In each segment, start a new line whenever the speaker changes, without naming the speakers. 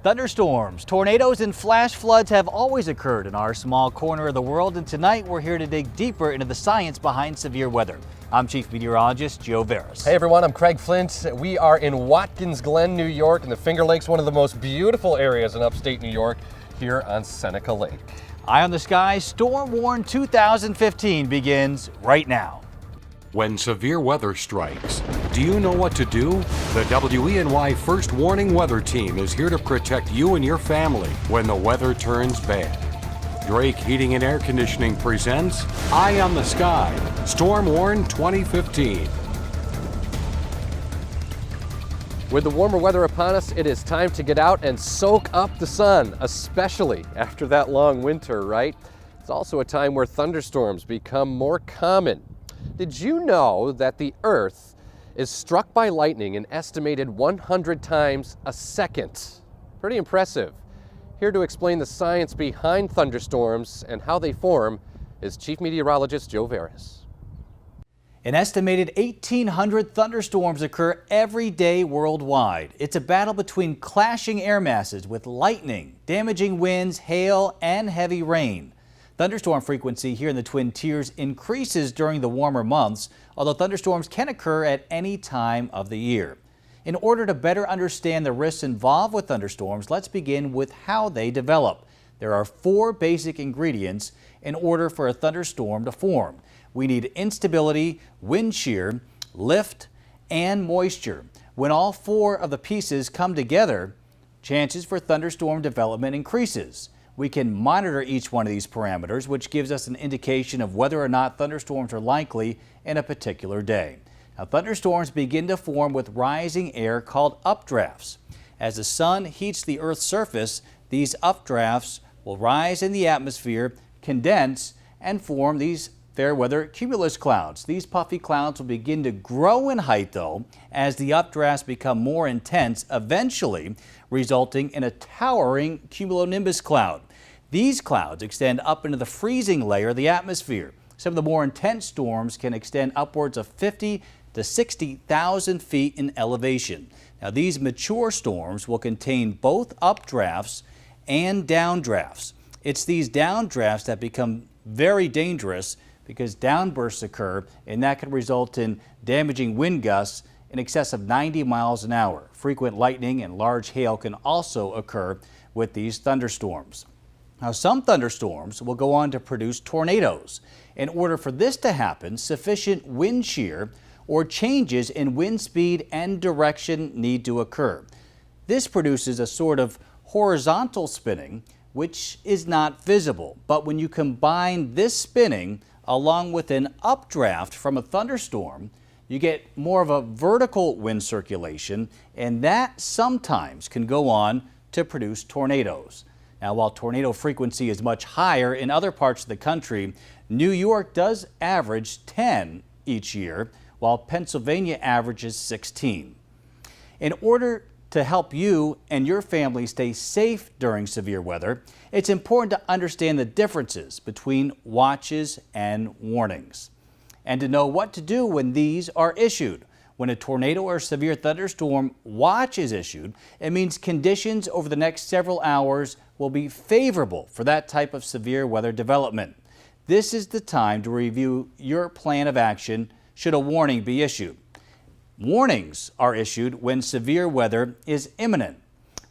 Thunderstorms, tornadoes, and flash floods have always occurred in our small corner of the world, and tonight we're here to dig deeper into the science behind severe weather. I'm Chief Meteorologist Joe Veras.
Hey everyone, I'm Craig Flint. We are in Watkins Glen, New York, in the Finger Lakes, one of the most beautiful areas in upstate New York, here on Seneca Lake.
Eye on the sky, Storm Warn 2015 begins right now.
When severe weather strikes, do you know what to do? The WENY First Warning Weather Team is here to protect you and your family when the weather turns bad. Drake Heating and Air Conditioning presents Eye on the Sky, Storm Warn 2015.
With the warmer weather upon us, it is time to get out and soak up the sun, especially after that long winter, right? It's also a time where thunderstorms become more common. Did you know that the Earth is struck by lightning an estimated 100 times a second? Pretty impressive. Here to explain the science behind thunderstorms and how they form is Chief Meteorologist Joe Veras.
An estimated 1,800 thunderstorms occur every day worldwide. It's a battle between clashing air masses with lightning, damaging winds, hail, and heavy rain. Thunderstorm frequency here in the Twin Tiers increases during the warmer months, although thunderstorms can occur at any time of the year. In order to better understand the risks involved with thunderstorms, let's begin with how they develop. There are 4 basic ingredients in order for a thunderstorm to form. We need instability, wind shear, lift, and moisture. When all 4 of the pieces come together, chances for thunderstorm development increases. We can monitor each one of these parameters, which gives us an indication of whether or not thunderstorms are likely in a particular day. Now, thunderstorms begin to form with rising air called updrafts. As the sun heats the Earth's surface, these updrafts will rise in the atmosphere, condense, and form these fair weather cumulus clouds. These puffy clouds will begin to grow in height, though, as the updrafts become more intense, eventually resulting in a towering cumulonimbus cloud. These clouds extend up into the freezing layer of the atmosphere. Some of the more intense storms can extend upwards of 50 to 60,000 feet in elevation. Now, these mature storms will contain both updrafts and downdrafts. It's these downdrafts that become very dangerous because downbursts occur, and that can result in damaging wind gusts in excess of 90 miles an hour. Frequent lightning and large hail can also occur with these thunderstorms. Now, some thunderstorms will go on to produce tornadoes. In order for this to happen, sufficient wind shear or changes in wind speed and direction need to occur. This produces a sort of horizontal spinning, which is not visible. But when you combine this spinning along with an updraft from a thunderstorm, you get more of a vertical wind circulation, and that sometimes can go on to produce tornadoes. Now, while tornado frequency is much higher in other parts of the country, New York does average 10 each year, while Pennsylvania averages 16. In order to help you and your family stay safe during severe weather, it's important to understand the differences between watches and warnings, and to know what to do when these are issued. When a tornado or severe thunderstorm watch is issued, it means conditions over the next several hours will be favorable for that type of severe weather development. This is the time to review your plan of action should a warning be issued. Warnings are issued when severe weather is imminent.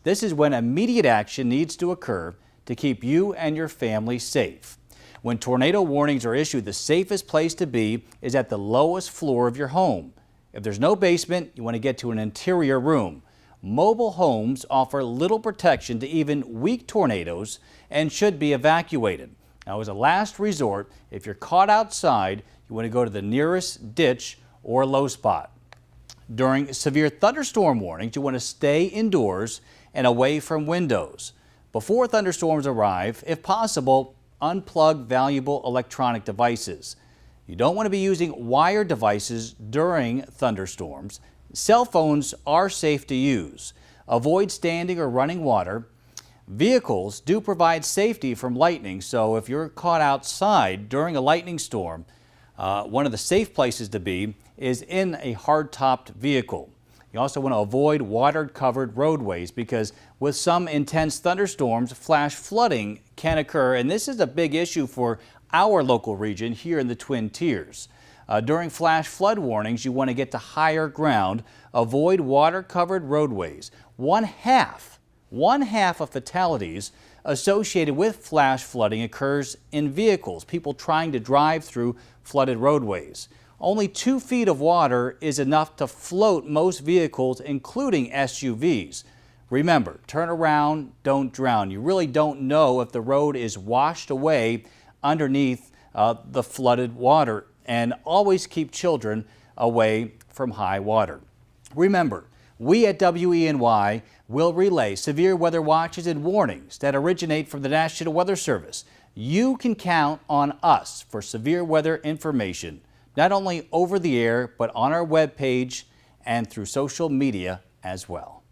This is when immediate action needs to occur to keep you and your family safe. When tornado warnings are issued, the safest place to be is at the lowest floor of your home. If there's no basement, you want to get to an interior room. Mobile homes offer little protection to even weak tornadoes and should be evacuated. Now, as a last resort, if you're caught outside, you want to go to the nearest ditch or low spot. During severe thunderstorm warnings, you want to stay indoors and away from windows. Before thunderstorms arrive, if possible, unplug valuable electronic devices. You don't want to be using wired devices during thunderstorms. Cell phones are safe to use. Avoid standing or running water. Vehicles do provide safety from lightning, so if you're caught outside during a lightning storm, one of the safe places to be is in a hard-topped vehicle. You also want to avoid water-covered roadways because with some intense thunderstorms, flash flooding can occur, and this is a big issue for our local region here in the Twin Tiers. During flash flood warnings, you want to get to higher ground, avoid water-covered roadways. One half of fatalities associated with flash flooding occurs in vehicles, people trying to drive through flooded roadways. Only 2 feet of water is enough to float most vehicles, including SUVs. Remember, turn around, don't drown. You really don't know if the road is washed away underneath the flooded water, and always keep children away from high water. Remember, we at WENY will relay severe weather watches and warnings that originate from the National Weather Service. You can count on us for severe weather information, not only over the air, but on our webpage and through social media as well.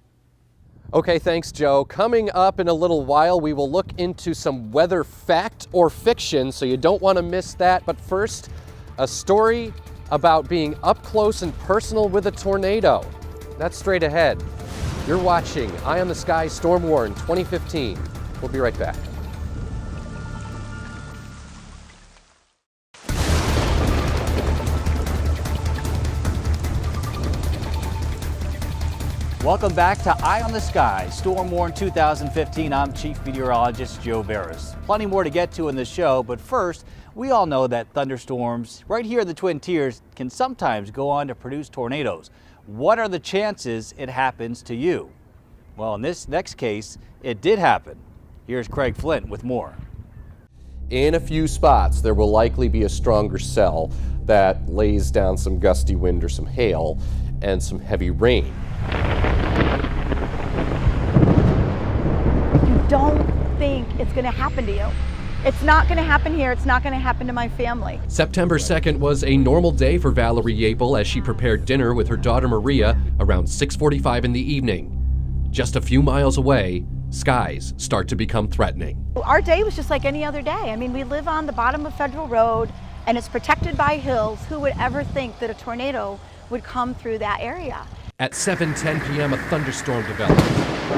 Okay, thanks, Joe. Coming up in a little while, we will look into some weather fact or fiction, so you don't want to miss that. But first, a story about being up close and personal with a tornado. That's straight ahead. You're watching Eye on the Sky Storm Warn 2015. We'll be right back.
Welcome back to Eye on the Sky, Storm Warn 2015. I'm Chief Meteorologist Joe Barris. Plenty more to get to in the show, but first, we all know that thunderstorms right here in the Twin Tiers can sometimes go on to produce tornadoes. What are the chances it happens to you? Well, in this next case, it did happen. Here's Craig Flint with more.
In a few spots, there will likely be a stronger cell that lays down some gusty wind or some hail and some heavy rain.
You don't think it's going to happen to you. It's not going to happen here. It's not going to happen to my family.
September 2nd was a normal day for Valerie Yapel as she prepared dinner with her daughter Maria around 6:45 in the evening. Just a few miles away, skies start to become threatening.
Our day was just like any other day. I mean, we live on the bottom of Federal Road and it's protected by hills. Who would ever think that a tornado would come through that area?
At 7:10 p.m., a thunderstorm developed,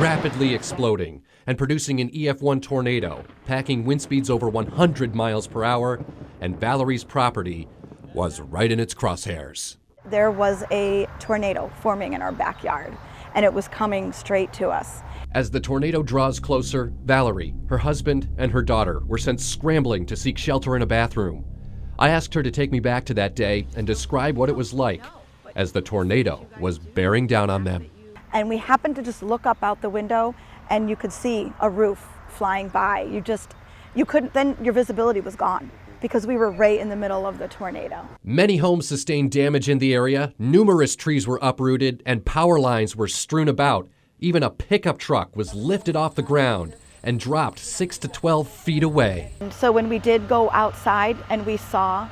rapidly exploding and producing an EF1 tornado, packing wind speeds over 100 miles per hour, and Valerie's property was right in its crosshairs.
There was a tornado forming in our backyard, and it was coming straight to us.
As the tornado draws closer, Valerie, her husband, and her daughter were sent scrambling to seek shelter in a bathroom. I asked her to take me back to that day and describe what it was like as the tornado was bearing down on them.
And we happened to just look up out the window and you could see a roof flying by. You couldn't, then your visibility was gone because we were right in the middle of the tornado.
Many homes sustained damage in the area, numerous trees were uprooted, and power lines were strewn about. Even a pickup truck was lifted off the ground and dropped 6 to 12 feet away.
And so when we did go outside and we saw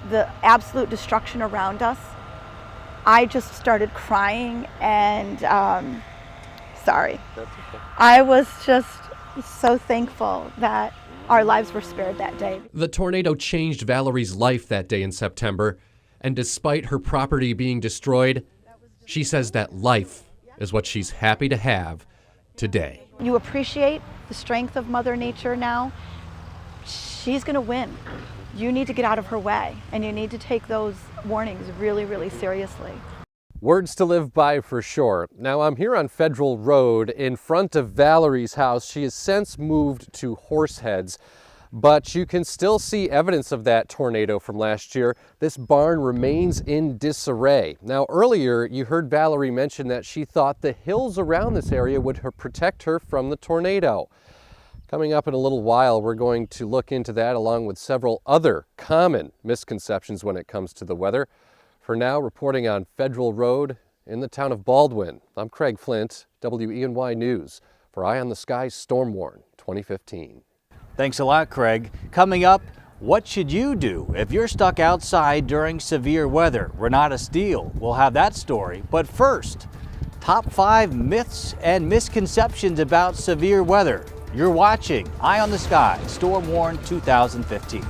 the absolute destruction around us, I just started crying and sorry. I was just so thankful that our lives were spared that day.
The tornado changed Valerie's life that day in September, and despite her property being destroyed, she says that life is what she's happy to have today.
You appreciate the strength of Mother Nature now. She's going to win. You need to get out of her way, and you need to take those warnings really, really seriously.
Words to live by for sure. Now I'm here on Federal Road in front of Valerie's house. She has since moved to Horseheads, but you can still see evidence of that tornado from last year. This barn remains in disarray. Now earlier you heard Valerie mention that she thought the hills around this area would protect her from the tornado. Coming up in a little while, we're going to look into that along with several other common misconceptions when it comes to the weather. For now, reporting on Federal Road in the town of Baldwin, I'm Craig Flint, WENY News for Eye on the Sky Storm Warn 2015.
Thanks a lot, Craig. Coming up, what should you do if you're stuck outside during severe weather? Renata Steele will have that story. But first, top 5 myths and misconceptions about severe weather. You're watching Eye on the Sky Storm Warn 2015.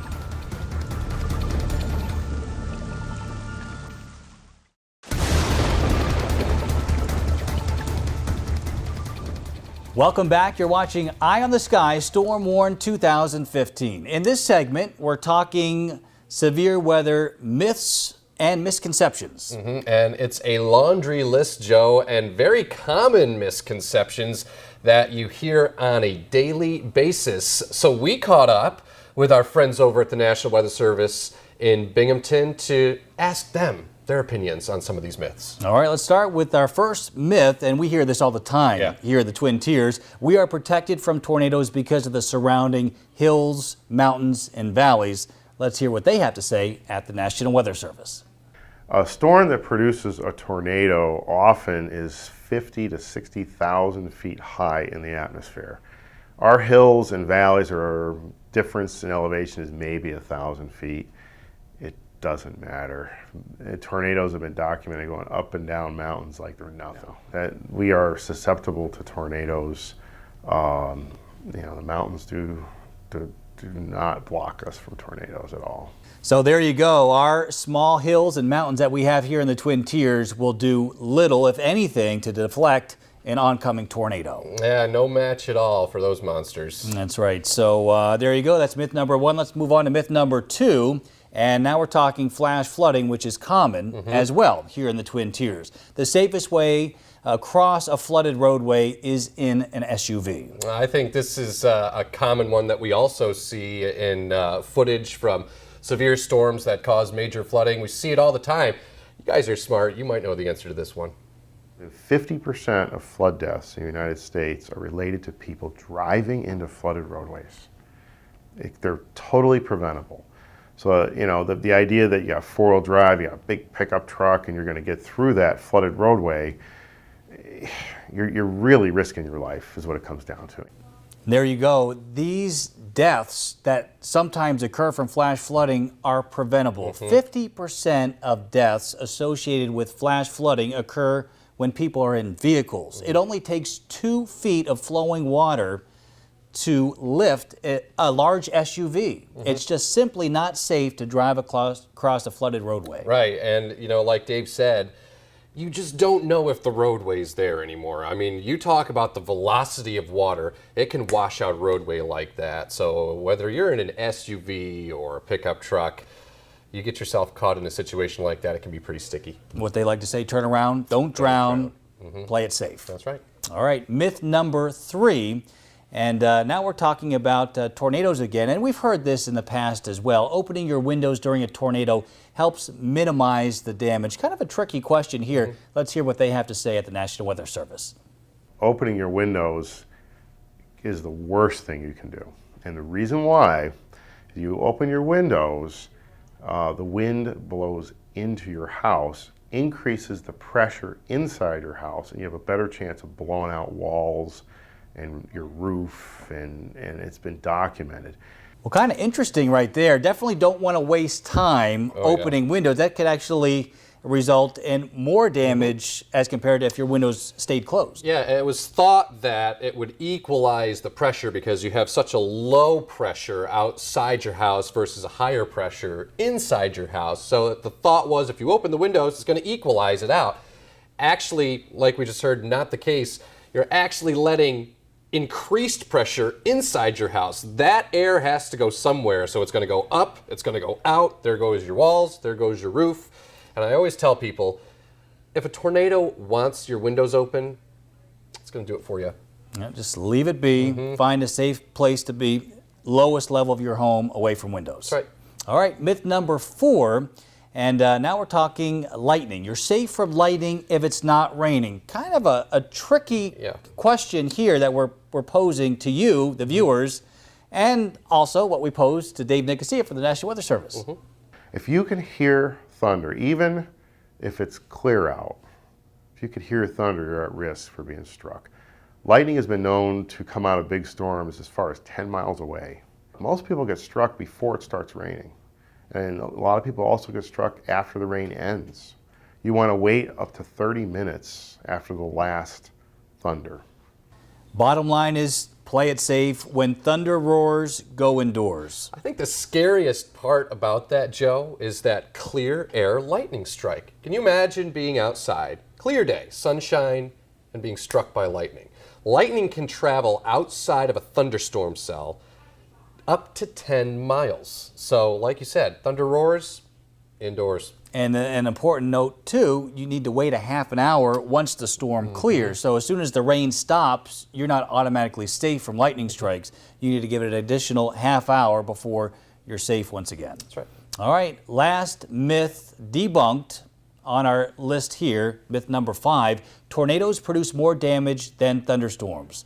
Welcome back. You're watching Eye on the Sky Storm Warn 2015. In this segment, we're talking severe weather myths and misconceptions.
And it's a laundry list, Joe, and very common misconceptions that you hear on a daily basis. So we caught up with our friends over at the National Weather Service in Binghamton to ask them their opinions on some of these myths.
All right, let's start with our first myth, and we hear this all the time here at the Twin Tiers. We are protected from tornadoes because of the surrounding hills, mountains, and valleys. Let's hear what they have to say at the National Weather Service.
A storm that produces a tornado often is 50 to 60,000 feet high in the atmosphere. Our hills and valleys are difference in elevation is maybe 1,000 feet. It doesn't matter. Tornadoes have been documented going up and down mountains like they're nothing. That we are susceptible to tornadoes. The mountains do not block us from tornadoes at all.
So there you go. Our small hills and mountains that we have here in the Twin Tiers will do little, if anything, to deflect an oncoming tornado.
Yeah, no match at all for those monsters.
That's right. So there you go. That's myth number one. Let's move on to myth number two. And now we're talking flash flooding, which is common as well here in the Twin Tiers. The safest way across a flooded roadway is in an SUV.
I think this is a common one that we also see in footage from severe storms that cause major flooding. We see it all the time. You guys are smart. You might know the answer to this one.
50% of flood deaths in the United States are related to people driving into flooded roadways. They're totally preventable. So, the idea that you got four-wheel drive, you got a big pickup truck, and you're going to get through that flooded roadway, you're really risking your life is what it comes down to.
There you go. These deaths that sometimes occur from flash flooding are preventable. 50% of deaths associated with flash flooding occur when people are in vehicles. It only takes 2 feet of flowing water to lift a large SUV. It's just simply not safe to drive across a flooded roadway.
Right, and like Dave said, you just don't know if the roadway's there anymore. I mean, you talk about the velocity of water, it can wash out roadway like that. So whether you're in an SUV or a pickup truck, you get yourself caught in a situation like that, it can be pretty sticky.
What they like to say, turn around, don't drown, play it safe.
That's right.
All right, myth number three. And now we're talking about tornadoes again, and we've heard this in the past as well. Opening your windows during a tornado helps minimize the damage. Kind of a tricky question here. Let's hear what they have to say at the National Weather Service.
Opening your windows is the worst thing you can do. And the reason why, you open your windows, the wind blows into your house, increases the pressure inside your house, and you have a better chance of blowing out walls and your roof, and it's been documented.
Well, kind of interesting right there. Definitely don't want to waste time opening windows. That could actually result in more damage as compared to if your windows stayed closed.
Yeah, and it was thought that it would equalize the pressure because you have such a low pressure outside your house versus a higher pressure inside your house. So the thought was if you open the windows, it's going to equalize it out. Actually, like we just heard, not the case. You're actually letting increased pressure inside your house. That air has to go somewhere, so it's going to go up, it's going to go out, there goes your walls, there goes your roof. And I always tell people, if a tornado wants your windows open, it's going to do it for you.
Yeah, just leave it be, find a safe place to be, lowest level of your home away from windows.
That's right.
All right, myth number four. And now we're talking lightning. You're safe from lightning if it's not raining. Kind of a tricky question here that we're posing to you, the viewers, and also what we pose to Dave Nicosia for the National Weather Service.
If you can hear thunder, even if it's clear out, if you could hear thunder, you're at risk for being struck. Lightning has been known to come out of big storms as far as 10 miles away. Most people get struck before it starts raining. And a lot of people also get struck after the rain ends. You want to wait up to 30 minutes after the last thunder.
Bottom line is play it safe. When thunder roars, go indoors.
I think the scariest part about that, Joe, is that clear air lightning strike. Can you imagine being outside, clear day, sunshine, and being struck by lightning? Lightning can travel outside of a thunderstorm cell up to 10 miles. So, like you said, thunder roars indoors.
And an important note, too, you need to wait a half an hour once the storm clears. So as soon as the rain stops, you're not automatically safe from lightning strikes. You need to give it an additional half hour before you're safe once again.
That's right.
All right, last myth debunked on our list here, myth number 5, tornadoes produce more damage than thunderstorms.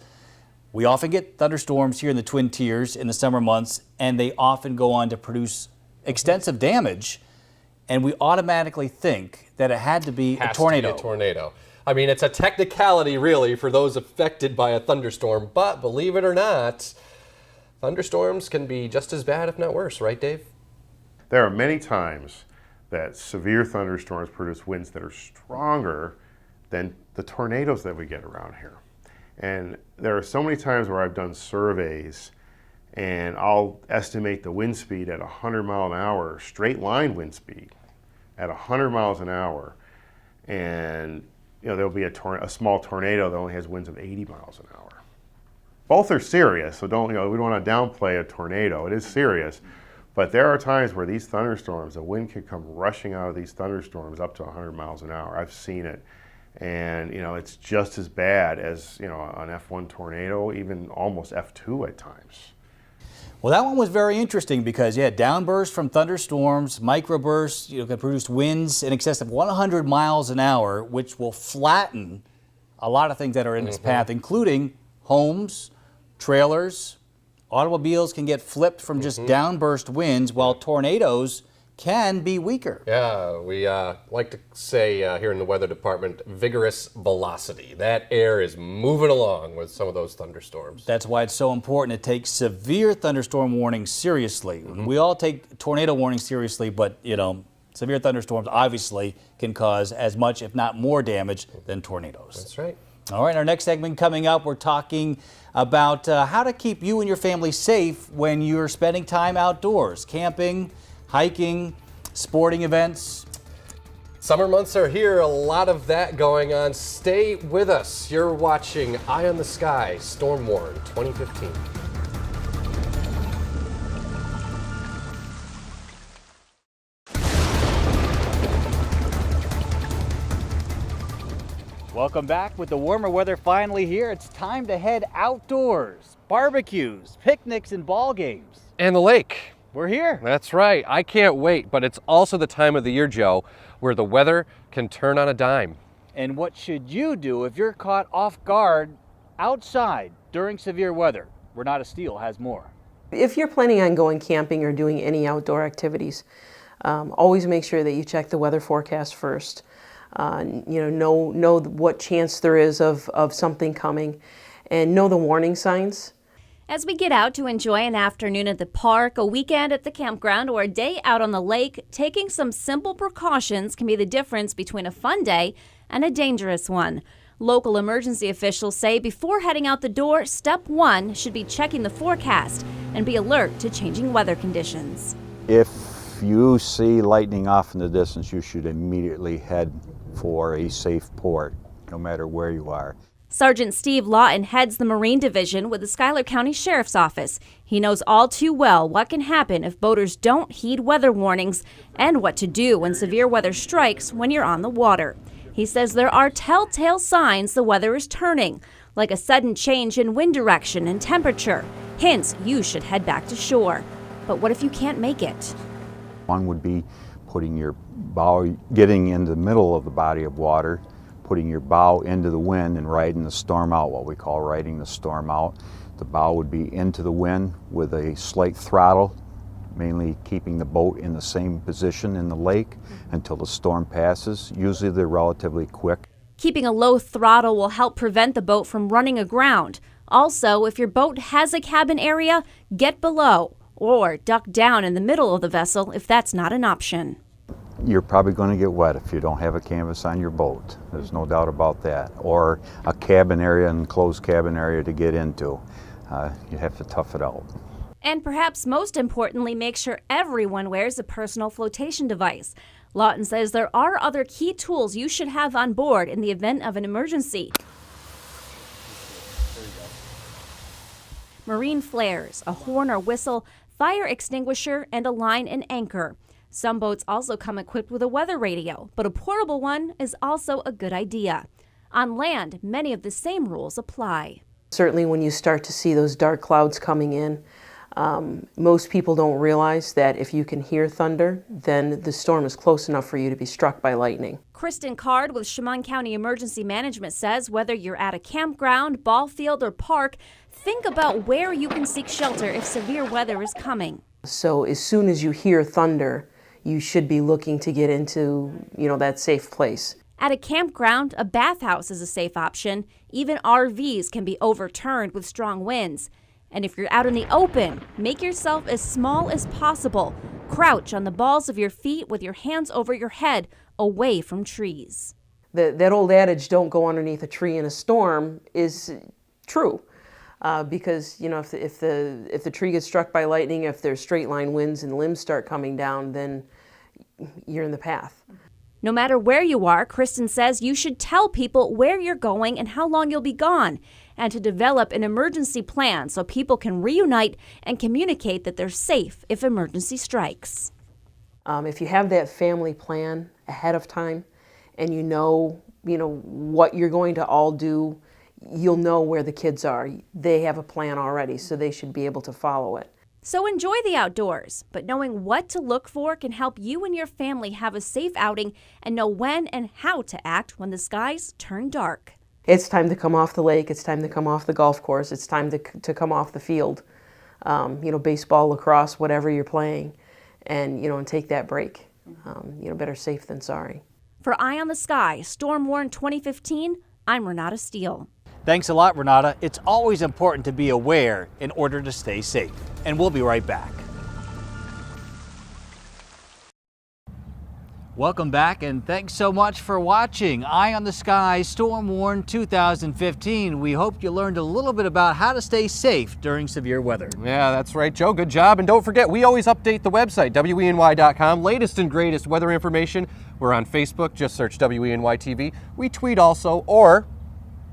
We often get thunderstorms here in the Twin Tiers in the summer months, and they often go on to produce extensive damage. And we automatically think that it had to be a tornado.
Has to be a tornado. I mean, it's a technicality, really, for those affected by a thunderstorm. But believe it or not, thunderstorms can be just as bad, if not worse. Right, Dave?
There are many times that severe thunderstorms produce winds that are stronger than the tornadoes that we get around here. And there are so many times where I've done surveys and I'll estimate the wind speed at 100 mile an hour, straight line wind speed at 100 miles an hour. And there'll be a small tornado that only has winds of 80 miles an hour. Both are serious, so we don't want to downplay a tornado. It is serious. But there are times where these thunderstorms, the wind can come rushing out of these thunderstorms up to 100 miles an hour. I've seen it. And, it's just as bad as, an F1 tornado, even almost F2 at times.
Well, that one was very interesting because, downbursts from thunderstorms, microbursts, can produce winds in excess of 100 miles an hour, which will flatten a lot of things that are in its path, including homes, trailers. Automobiles can get flipped from just downburst winds, while tornadoes can be weaker.
Yeah, we like to say here in the weather department, vigorous velocity. That air is moving along with some of those thunderstorms.
That's why it's so important to take severe thunderstorm warnings seriously. We all take tornado warnings seriously, but severe thunderstorms obviously can cause as much, if not more, damage than tornadoes.
That's right.
All right, our next segment coming up, we're talking about how to keep you and your family safe when you're spending time outdoors, camping, hiking, sporting events.
Summer months are here, a lot of that going on. Stay with us. You're watching Eye on the Sky, Storm Warn 2015.
Welcome back. With the warmer weather finally here, it's time to head outdoors. Barbecues, picnics, and ball games.
And the lake.
We're here.
That's right. I can't wait, but it's also the time of the year, Joe, where the weather can turn on a dime.
And what should you do if you're caught off guard outside during severe weather? Renata Steele has more.
If you're planning on going camping or doing any outdoor activities, always make sure that you check the weather forecast first. Know what chance there is of something coming, and know the warning signs.
As we get out to enjoy an afternoon at the park, a weekend at the campground, or a day out on the lake, taking some simple precautions can be the difference between a fun day and a dangerous one. Local emergency officials say before heading out the door, step 1 should be checking the forecast and be alert to changing weather conditions.
If you see lightning off in the distance, you should immediately head for a safe port, no matter where you are.
Sergeant Steve Lawton heads the Marine Division with the Schuyler County Sheriff's Office. He knows all too well what can happen if boaters don't heed weather warnings and what to do when severe weather strikes when you're on the water. He says there are telltale signs the weather is turning, like a sudden change in wind direction and temperature. Hints you should head back to shore. But what if you can't make it?
One would be putting your bow, getting in the middle of the body of water, putting your bow into the wind and riding the storm out, what we call riding the storm out. The bow would be into the wind with a slight throttle, mainly keeping the boat in the same position in the lake until the storm passes. Usually they're relatively quick.
Keeping a low throttle will help prevent the boat from running aground. Also, if your boat has a cabin area, get below or duck down in the middle of the vessel if that's not an option.
You're probably going to get wet if you don't have a canvas on your boat. There's no doubt about that. Or a cabin area, enclosed cabin area to get into. You have to tough it out.
And perhaps most importantly, make sure everyone wears a personal flotation device. Lawton says there are other key tools you should have on board in the event of an emergency. Marine flares, a horn or whistle, fire extinguisher, and a line and anchor. Some boats also come equipped with a weather radio, but a portable one is also a good idea. On land, many of the same rules apply.
Certainly when you start to see those dark clouds coming in, most people don't realize that if you can hear thunder, then the storm is close enough for you to be struck by lightning.
Kristen Card with Chemung County Emergency Management says whether you're at a campground, ball field, or park, think about where you can seek shelter if severe weather is coming.
So as soon as you hear thunder, you should be looking to get into, that safe place.
At a campground, a bathhouse is a safe option. Even RVs can be overturned with strong winds. And if you're out in the open, make yourself as small as possible. Crouch on the balls of your feet with your hands over your head, away from trees.
That old adage, don't go underneath a tree in a storm, is true. Because, if the tree gets struck by lightning, if there's straight line winds and limbs start coming down, then you're in the path.
No matter where you are, Kristen says you should tell people where you're going and how long you'll be gone, and to develop an emergency plan so people can reunite and communicate that they're safe if emergency strikes.
If you have that family plan ahead of time and you know what you're going to all do, you'll know where the kids are. They have a plan already, so they should be able to follow it.
So enjoy the outdoors, but knowing what to look for can help you and your family have a safe outing and know when and how to act when the skies turn dark.
It's time to come off the lake, it's time to come off the golf course, it's time to come off the field, baseball, lacrosse, whatever you're playing, and take that break. Better safe than sorry.
For Eye on the Sky, Storm Warn 2015, I'm Renata Steele.
Thanks a lot, Renata. It's always important to be aware in order to stay safe. And we'll be right back. Welcome back, and thanks so much for watching Eye on the Sky Storm Warn 2015. We hope you learned a little bit about how to stay safe during severe weather.
Yeah, that's right, Joe. Good job. And don't forget, we always update the website, WENY.com. Latest and greatest weather information. We're on Facebook. Just search WENY-TV. We tweet also, or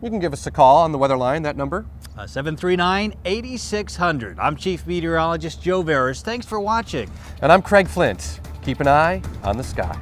you can give us a call on the weather line, that number.
739-8600. I'm Chief Meteorologist Joe Veras. Thanks for watching.
And I'm Craig Flint. Keep an eye on the sky.